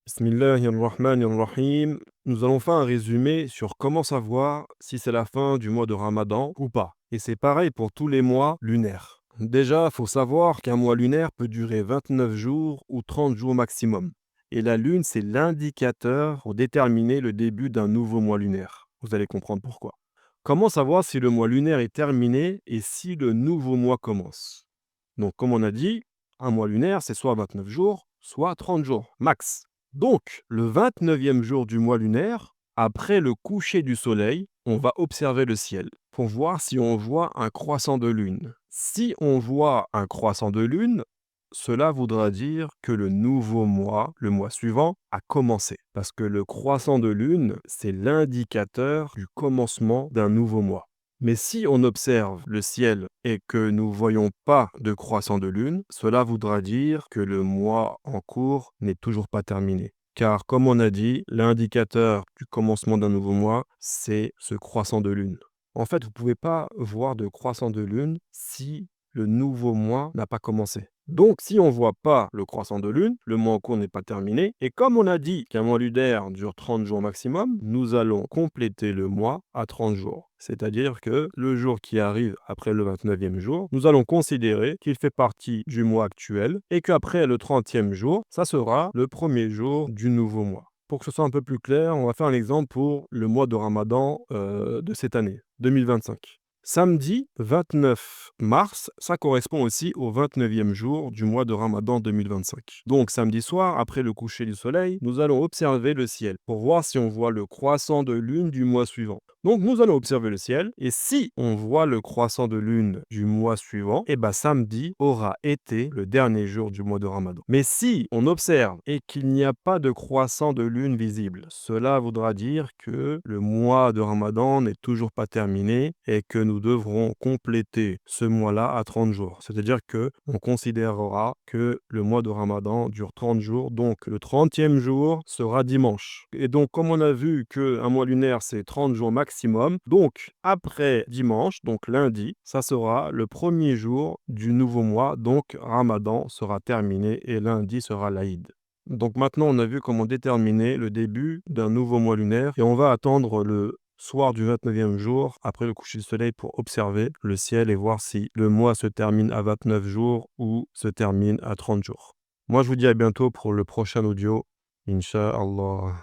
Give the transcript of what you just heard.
Bismillahirrahmanirrahim. Nous allons faire un résumé sur comment savoir si c'est la fin du mois de Ramadan ou pas. Et c'est pareil pour tous les mois lunaires. Déjà, il faut savoir qu'un mois lunaire peut durer 29 jours ou 30 jours maximum. Et la lune, c'est l'indicateur pour déterminer le début d'un nouveau mois lunaire. Vous allez comprendre pourquoi. Comment savoir si le mois lunaire est terminé et si le nouveau mois commence? Donc, comme on a dit, un mois lunaire, c'est soit 29 jours, soit 30 jours, max. Donc, le 29e jour du mois lunaire, après le coucher du soleil, on va observer le ciel pour voir si on voit un croissant de lune. Si on voit un croissant de lune, cela voudra dire que le nouveau mois, le mois suivant, a commencé. Parce que le croissant de lune, c'est l'indicateur du commencement d'un nouveau mois. Mais si on observe le ciel et que nous ne voyons pas de croissant de lune, cela voudra dire que le mois en cours n'est toujours pas terminé. Car comme on a dit, l'indicateur du commencement d'un nouveau mois, c'est ce croissant de lune. En fait, vous ne pouvez pas voir de croissant de lune si le nouveau mois n'a pas commencé. Donc, si on ne voit pas le croissant de lune, le mois en cours n'est pas terminé. Et comme on a dit qu'un mois lunaire dure 30 jours maximum, nous allons compléter le mois à 30 jours. C'est-à-dire que le jour qui arrive après le 29e jour, nous allons considérer qu'il fait partie du mois actuel et qu'après le 30e jour, ça sera le premier jour du nouveau mois. Pour que ce soit un peu plus clair, on va faire un exemple pour le mois de Ramadan de cette année, 2025. Samedi 29 mars, ça correspond aussi au 29e jour du mois de Ramadan 2025. Donc samedi soir, après le coucher du soleil, nous allons observer le ciel pour voir si on voit le croissant de lune du mois suivant. Donc nous allons observer le ciel et si on voit le croissant de lune du mois suivant, samedi aura été le dernier jour du mois de Ramadan. Mais si on observe et qu'il n'y a pas de croissant de lune visible, cela voudra dire que le mois de Ramadan n'est toujours pas terminé et que nous devrons compléter ce mois-là à 30 jours. C'est-à-dire que on considérera que le mois de Ramadan dure 30 jours, donc le 30e jour sera dimanche. Et donc comme on a vu qu'un mois lunaire c'est 30 jours maximum, donc après dimanche, donc lundi, ça sera le premier jour du nouveau mois, donc Ramadan sera terminé et lundi sera l'Aïd. Donc maintenant, on a vu comment déterminer le début d'un nouveau mois lunaire et on va attendre le soir du 29e jour après le coucher du soleil pour observer le ciel et voir si le mois se termine à 29 jours ou se termine à 30 jours. Moi, je vous dis à bientôt pour le prochain audio. Inch'Allah.